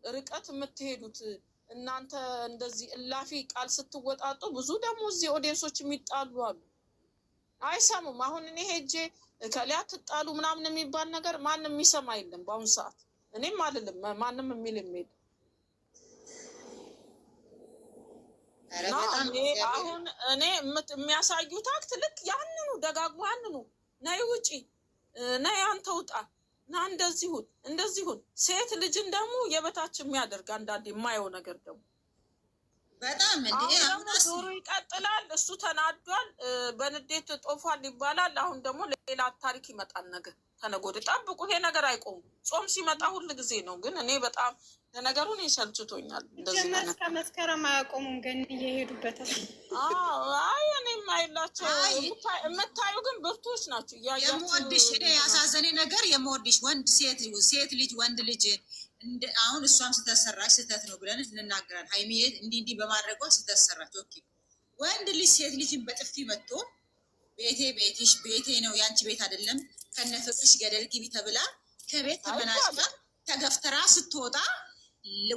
ርቀት የምትሄዱት እናንተ እንደዚህ እላፊ ቃል ስትወጣጡ ብዙ ደግሞ እዚህ ኦዲየንሶች የሚጣሉ አሉ። አይሰሙም። አሁን እኔ ሄጄ ከሊያ ትጣሉ ምናምን የሚባል ነገር ማንም የሚሰማ የለም በአሁኑ ሰዓት። እኔም አይደለም ማንም የሚል የሚል አሁን እኔ የሚያሳዩት አክት ልክ ያንኑ ደጋግሞ ያንኑ ነይ ውጪ ነይ አንተ ውጣ ና እንደዚሁን ሴት ልጅን ደግሞ የበታች የሚያደርግ አንዳንዴ የማየው ነገር ደግሞ በጣም ደግሞ ዞሩ ይቀጥላል። እሱ ተናዷል፣ በንዴት ጦፏል ይባላል። አሁን ደግሞ ሌላ ታሪክ ይመጣል። ነገር ተነጎድ ጠብቁ። ይሄ ነገር አይቆምም። ጾም ሲመጣ ሁሉ ጊዜ ነው። ግን እኔ በጣም ለነገሩ እኔ ሰልችቶኛል። እንደዚህ ነገር መስከረም አያቆሙም ግን እየሄዱበታል። አይ እኔም አይላቸው የምታዩ ግን ብርቶች ናቸው። የምወድሽ እኔ ያሳዘኔ ነገር የምወድሽ ወንድ ሴት ልጅ ወንድ ልጅ አሁን እሷም ስተሰራች ስተት ነው ብለን እንናገራለን። ሀይሚ እንዲህ በማድረጓ ስተሰራች ኦኬ። ወንድ ልጅ ሴት ልጅን በጥፊ መጥቶ ቤትሽ ቤቴ ነው ያንቺ ቤት አይደለም ከነፍቅሽ ገደል ግቢ ተብላ ከቤት ተመናጭታ ተገፍተራ ስትወጣ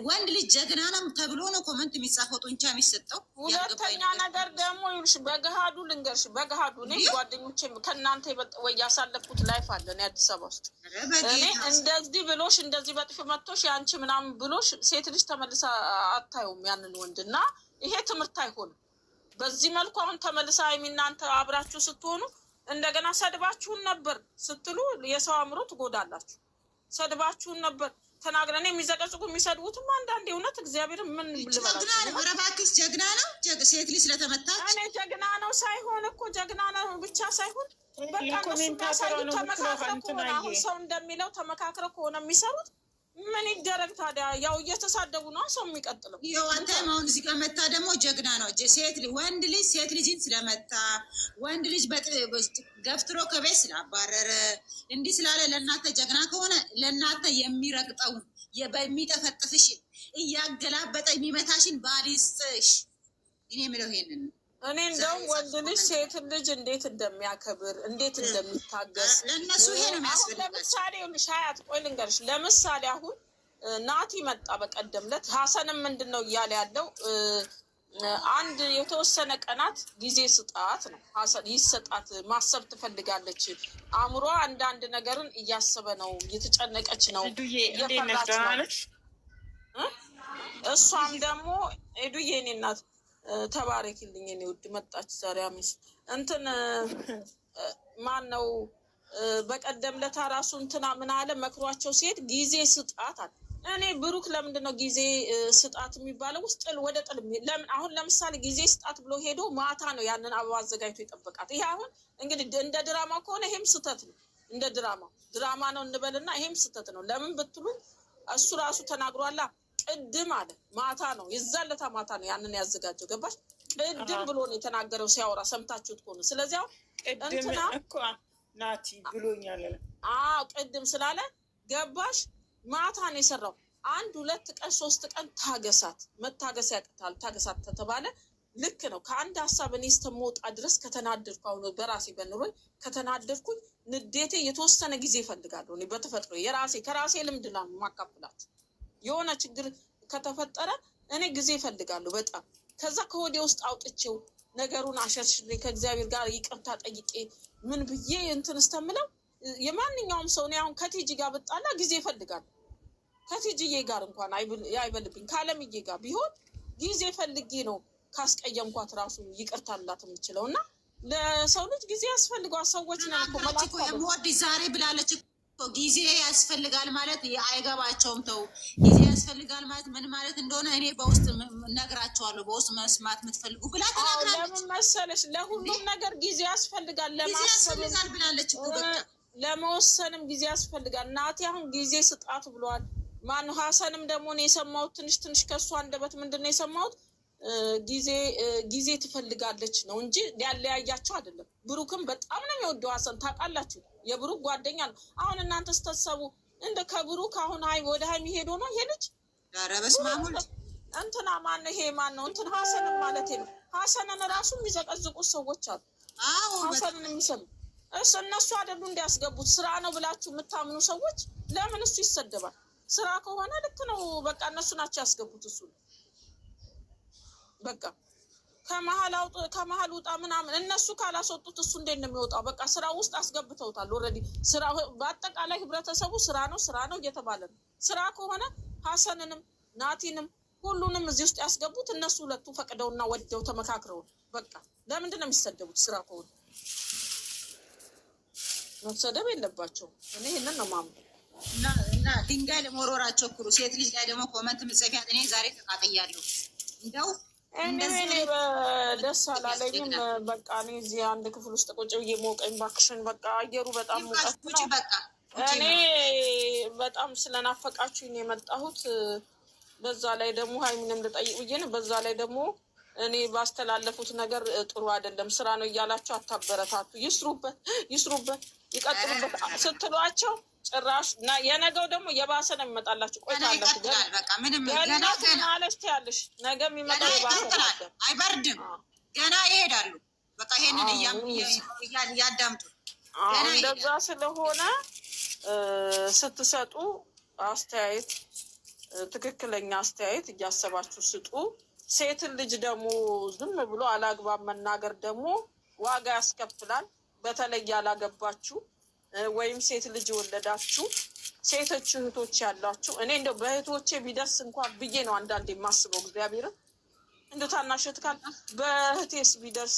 ወንድ ልጅ ጀግና ነው ተብሎ ነው ኮመንት የሚጻፈው ጡንቻ የሚሰጠው። ሁለተኛ ነገር ደግሞ ይልሽ በገሃዱ ልንገርሽ፣ በገሃዱ እኔ ጓደኞቼ ከእናንተ ወይ ያሳለፍኩት ላይፍ አለ ነው አዲስ አበባ ውስጥ። እኔ እንደዚህ ብሎሽ እንደዚህ በጥፊ መጥቶሽ ያንቺ ምናምን ብሎሽ ሴት ልጅ ተመልሳ አታዩም ያንን ወንድና ይሄ ትምህርት አይሆንም። በዚህ መልኩ አሁን ተመልሳ እናንተ አብራችሁ ስትሆኑ እንደገና ሰድባችሁን ነበር ስትሉ የሰው አእምሮ ትጎዳላችሁ። ሰድባችሁን ነበር ተናግረን የሚዘቀዝቁ የሚሰድቡትም አንዳንዴ እውነት እግዚአብሔር ምን ልበላችሁ። ኧረ እባክሽ ጀግና ነው ሴት ልጅ ስለተመታች። እኔ ጀግና ነው ሳይሆን እኮ ጀግና ነው ብቻ ሳይሆን በቃ እነሱ ተመካክረው ከሆነ አሁን ሰው እንደሚለው ተመካክረው ከሆነ የሚሰሩት ምን ይደረግ ታዲያ? ያው እየተሳደቡ ነው ሰው የሚቀጥለው። ይኸው አንተ አሁን እዚህ ጋር መታ ደግሞ ጀግና ነው ወንድ ልጅ ሴት ልጅን ስለመታ ወንድ ልጅ ገፍትሮ ከቤት ስላባረረ እንዲህ ስላለ ለእናንተ ጀግና ከሆነ ለእናንተ የሚረግጠው የሚጠፈጥፍሽ እያገላበጠ የሚመታሽን ባል ይስጥሽ። እኔ የምለው ይሄንን ነው። እኔ እንደውም ወንድ ልጅ ሴት ልጅ እንዴት እንደሚያከብር እንዴት እንደሚታገስ ለእነሱ ይሄ ነው የሚያስፈልጋቸው። ለምሳሌ ሻያት ቆይ ልንገርሽ። ለምሳሌ አሁን ናቲ መጣ በቀደም ዕለት። ሀሰንም ምንድን ነው እያለ ያለው አንድ የተወሰነ ቀናት ጊዜ ስጣት ነው። ሀሰን ይሰጣት፣ ማሰብ ትፈልጋለች። አእምሯ አንዳንድ ነገርን እያሰበ ነው፣ እየተጨነቀች ነው፣ እየፈራች ነው። እሷም ደግሞ ሄዱዬ እኔ እናት ተባረኪልኝ እኔ ውድ መጣች ዛሬ አሚስ እንትን ማን ነው በቀደም ለታ ራሱ እንትና ምን አለ መክሯቸው ሲሄድ ጊዜ ስጣት አለ። እኔ ብሩክ ለምንድን ነው ጊዜ ስጣት የሚባለው? ውስጥ ወደ ጥል ለምን አሁን ለምሳሌ ጊዜ ስጣት ብሎ ሄዶ ማታ ነው ያንን አበባ አዘጋጅቶ የጠበቃት። ይሄ አሁን እንግዲህ እንደ ድራማ ከሆነ ይሄም ስህተት ነው። እንደ ድራማ ነው እንበልና ይሄም ስህተት ነው። ለምን ብትሉ እሱ ራሱ ተናግሯላ። ቅድም አለ ማታ ነው የዛለታ ማታ ነው ያንን ያዘጋጀው። ገባሽ? ቅድም ብሎ ነው የተናገረው ሲያወራ ሰምታችሁት ከሆነ። ስለዚህ ቅድም እኮ ናቲ ብሎኛል። ቅድም ስላለ ገባሽ? ማታ ነው የሰራው። 1 2 ቀን 3 ቀን ታገሳት። መታገስ ያቅታል። ታገሳት ተተባለ ልክ ነው። ከአንድ ሀሳብ እኔ እስከምወጣ ድረስ ከተናደድኩ አሁን በራሴ በኑሮኝ ከተናደድኩኝ ንዴቴ የተወሰነ ጊዜ እፈልጋለሁ። እኔ በተፈጥሮ ከራሴ ልምድ ነው ማካፍላት። የሆነ ችግር ከተፈጠረ እኔ ጊዜ እፈልጋለሁ በጣም። ከዛ ከወዴ ውስጥ አውጥቼው ነገሩን አሸርሽሬ ከእግዚአብሔር ጋር ይቅርታ ጠይቄ ምን ብዬ እንትን እስተምለው የማንኛውም ሰው እኔ አሁን ከቲጂ ጋር ብጣላ ጊዜ እፈልጋለሁ። ከቲጂዬ ጋር እንኳን አይበልብኝ ከአለምዬ ጋር ቢሆን ጊዜ ፈልጌ ነው ካስቀየምኳት ራሱ ይቅርታ ላት የምችለው። እና ለሰው ልጅ ጊዜ ያስፈልገዋል። ሰዎች ነን እኮ ማለት ነው። የምወድሽ ዛሬ ብላለች ጊዜ ያስፈልጋል ማለት አይገባቸውም። ተው ጊዜ ያስፈልጋል ማለት ምን ማለት እንደሆነ እኔ በውስጥ ነግራቸዋለሁ። በውስጥ መስማት የምትፈልጉ ብላ ተናግራለች። ለምን መሰለሽ ለሁሉም ነገር ጊዜ ያስፈልጋል። ያስፈልጋል ብላለች እኮ በቃ ለመወሰንም ጊዜ ያስፈልጋል። ናቲ አሁን ጊዜ ስጣት ብሏል። ማነው ሀሰንም ደግሞ ነው የሰማሁት። ትንሽ ከሱ አንደበት ምንድን ነው የሰማሁት? ጊዜ ትፈልጋለች ነው እንጂ ሊያለያያቸው አይደለም። ብሩክም በጣም ነው የሚወደው ሀሰን ታውቃላችሁ። የብሩክ ጓደኛ ነው። አሁን እናንተ ስተሰቡ እንደ ከብሩክ አሁን ወደ ሀይሚ ሄዶ ነው ይሄ ልጅ። ኧረ በስመ አብ እንትና ማነው ይሄ ማነው እንትን ሀሰንን ማለት ነው። ሀሰንን ራሱ የሚዘቀዝቁት ሰዎች አሉ። ሀሰንን የሚሰሙ እነሱ አይደሉ እንዲያስገቡት ስራ ነው ብላችሁ የምታምኑ ሰዎች ለምን እሱ ይሰደባል? ስራ ከሆነ ልክ ነው። በቃ እነሱ ናቸው ያስገቡት። እሱ በቃ ከመሀል ውጣ ምናምን እነሱ ካላስወጡት እሱ እንዴት ነው የሚወጣው? በቃ ስራ ውስጥ አስገብተውታል ኦልሬዲ። ስራ በአጠቃላይ ህብረተሰቡ ስራ ነው እየተባለ ነው። ስራ ከሆነ ሀሰንንም ናቲንም ሁሉንም እዚህ ውስጥ ያስገቡት እነሱ ሁለቱ ፈቅደውና ወደው ተመካክረው። በቃ ለምንድን ነው የሚሰደቡት? ስራ ከሆነ መሰደብ የለባቸው። እኔ ይህንን ነው ማምነው። እና ድንጋይ ለመወርወራቸው ኩሩ ሴት ልጅ ላይ ደግሞ ኮመንት ምጽፊያት። እኔ ዛሬ ተቃጥያለሁ። እንደው እኔ ደስ አላለኝም። በቃ እኔ እዚህ አንድ ክፍል ውስጥ ቁጭ ብዬ ሞቀኝ። ባክሽን በቃ አየሩ በጣም ሙቀት ነው። እኔ በጣም ስለናፈቃችሁኝ የመጣሁት። በዛ ላይ ደግሞ ሀይሚንም ልጠይቅ ብዬ ነው። በዛ ላይ ደግሞ እኔ ባስተላለፉት ነገር ጥሩ አይደለም። ስራ ነው እያላቸው አታበረታቱ። ይስሩበት፣ ይቀጥሉበት ስትሏቸው ጭራሽ የነገው ደግሞ የባሰ ነው የሚመጣላችሁ። ቆይታላችሁ ገና ያለሽ ነገ የሚመጣው የባሰ አይበርድም። ገና ይሄዳሉ። በቃ ይሄንን እያዳምጡ እንደዛ ስለሆነ ስትሰጡ አስተያየት፣ ትክክለኛ አስተያየት እያሰባችሁ ስጡ። ሴትን ልጅ ደግሞ ዝም ብሎ አላግባብ መናገር ደግሞ ዋጋ ያስከፍላል። በተለይ ያላገባችሁ ወይም ሴት ልጅ የወለዳችሁ ሴቶች እህቶች ያላችሁ፣ እኔ እንደው በእህቶቼ ቢደርስ እንኳን ብዬ ነው አንዳንዴ የማስበው። እግዚአብሔርን እንደ ታናሽ እህት ካል በእህቴስ ቢደርስ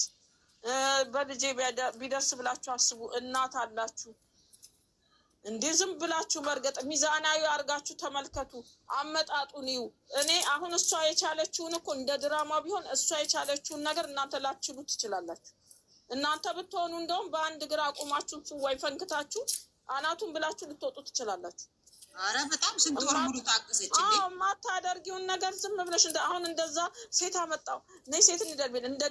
በልጄ ቢደርስ ብላችሁ አስቡ። እናት አላችሁ እንዴ! ዝም ብላችሁ መርገጥ ሚዛናዊ አድርጋችሁ ተመልከቱ። አመጣጡን ይዩ። እኔ አሁን እሷ የቻለችውን እኮ እንደ ድራማ ቢሆን እሷ የቻለችውን ነገር እናንተ ላትችሉ ትችላላችሁ። እናንተ ብትሆኑ እንደውም በአንድ ግራ አቁማችሁ ወይ ፈንክታችሁ አናቱን ብላችሁ ልትወጡ ትችላላችሁ። አረ በጣም ስንት ወር ሙሉ ታገሰች። ማታደርጊውን ነገር ዝም ብለሽ አሁን እንደዛ ሴት አመጣው ነይ ሴት እንደልቤል እንደ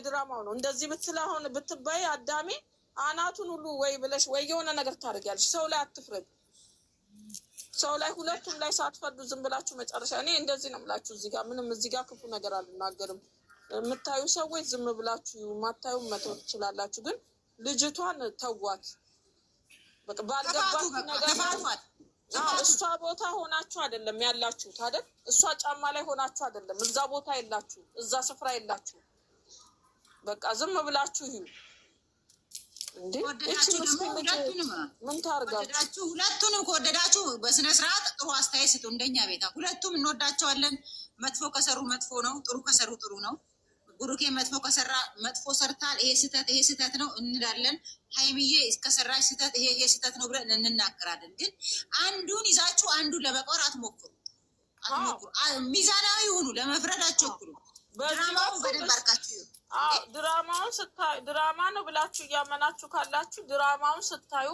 ድራማው ነው። እንደዚህ ብትል አሁን ብትባይ አዳሜ አናቱን ሁሉ ወይ ብለሽ ወይ የሆነ ነገር ታደርጊያለሽ። ሰው ላይ አትፍረዱ። ሰው ላይ ሁለቱም ላይ ሳትፈርዱ ዝም ብላችሁ መጨረሻ እኔ እንደዚህ ነው የምላችሁ። እዚህ ጋር ምንም እዚህ ጋር ክፉ ነገር አልናገርም። የምታዩ ሰዎች ዝም ብላችሁ ማታዩ መተው ትችላላችሁ። ግን ልጅቷን ተዋት። በቃ ባልገባት ነገር እሷ ቦታ ሆናችሁ አይደለም ያላችሁት አይደል? እሷ ጫማ ላይ ሆናችሁ አይደለም። እዛ ቦታ የላችሁ፣ እዛ ስፍራ የላችሁ። በቃ ዝም ብላችሁ ይሁ እንዴ ምን ታርጋችሁ? ሁለቱንም ከወደዳችሁ በስነ ስርዓት ጥሩ አስተያየት ስጡ። እንደኛ ቤታ ሁለቱም እንወዳቸዋለን። መጥፎ ከሰሩ መጥፎ ነው፣ ጥሩ ከሰሩ ጥሩ ነው። ብሩኬ መጥፎ ከሰራ መጥፎ ሰርታል፣ ይሄ ስህተት ነው እንላለን። ሀይሚዬ እስከሰራች ስህተት ይሄ ስህተት ነው ብለን እንናገራለን። ግን አንዱን ይዛችሁ አንዱን ለመቆር አትሞክሩ። ሚዛናዊ ሁኑ፣ ለመፍረድ አትቸኩሩ። ድራማውን በደንብ አድርጋችሁ ድራማ ነው ብላችሁ እያመናችሁ ካላችሁ ድራማውን ስታዩ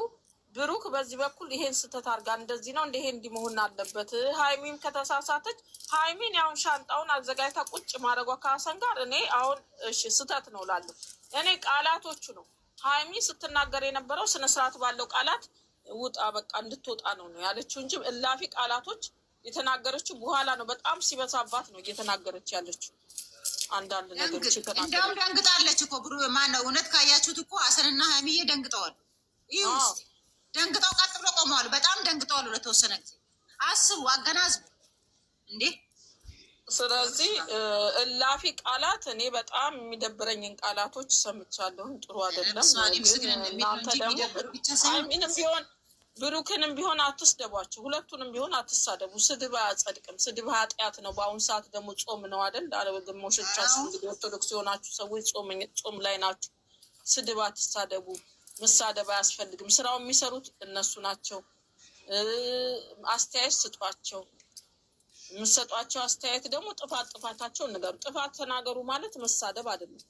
ብሩክ በዚህ በኩል ይሄን ስህተት አድርጋ እንደዚህ ነው እንደ ይሄ እንዲህ መሆን አለበት። ሀይሚም ከተሳሳተች ሀይሚን ያሁን ሻንጣውን አዘጋጅታ ቁጭ ማድረጓ ከሀሰን ጋር እኔ አሁን እሺ ስህተት ነው ላለሁ። እኔ ቃላቶቹ ነው ሀይሚ ስትናገር የነበረው ስነስርዓት ባለው ቃላት ውጣ በቃ እንድትወጣ ነው ያለችው እንጂ እላፊ ቃላቶች የተናገረችው በኋላ ነው። በጣም ሲበዛባት ነው እየተናገረች ያለችው አንዳንድ ነገሮች። እንደውም ደንግጣለች እኮ ብሩ ማነው እውነት ካያችሁት እኮ ሀሰንና ሀይሚዬ ደንግጠዋል። ይህ ውስጥ ደንግጠው ቀጥ ብሎ ቆመዋል። በጣም ደንግጠዋል። ለተወሰነ ጊዜ አስቡ፣ አገናዝቡ እንዴ። ስለዚህ እላፊ ቃላት እኔ በጣም የሚደብረኝን ቃላቶች ሰምቻለሁ። ጥሩ አይደለም። እናንተ ደግሞ ሀይሚንም ቢሆን ብሩክንም ቢሆን አትስደቧቸው። ሁለቱንም ቢሆን አትሳደቡ። ስድብ አያጸድቅም። ስድብ ኃጢአት ነው። በአሁኑ ሰዓት ደግሞ ጾም ነው አይደል? ግሞሾቻችሁ እንግዲህ ኦርቶዶክስ የሆናችሁ ሰዎች ጾም ላይ ናችሁ። ስድብ አትሳደቡ። መሳደብ አያስፈልግም። ስራው የሚሰሩት እነሱ ናቸው። አስተያየት ስጧቸው። የምሰጧቸው አስተያየት ደግሞ ጥፋታቸውን ንገሩ። ጥፋት ተናገሩ ማለት መሳደብ አይደለም።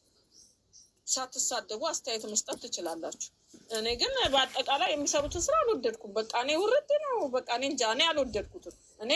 ሳትሳደቡ አስተያየት መስጠት ትችላላችሁ። እኔ ግን በአጠቃላይ የሚሰሩትን ስራ አልወደድኩም። በቃ እኔ ውርድ ነው። በቃ እኔ እንጃ እኔ አልወደድኩትም። እኔ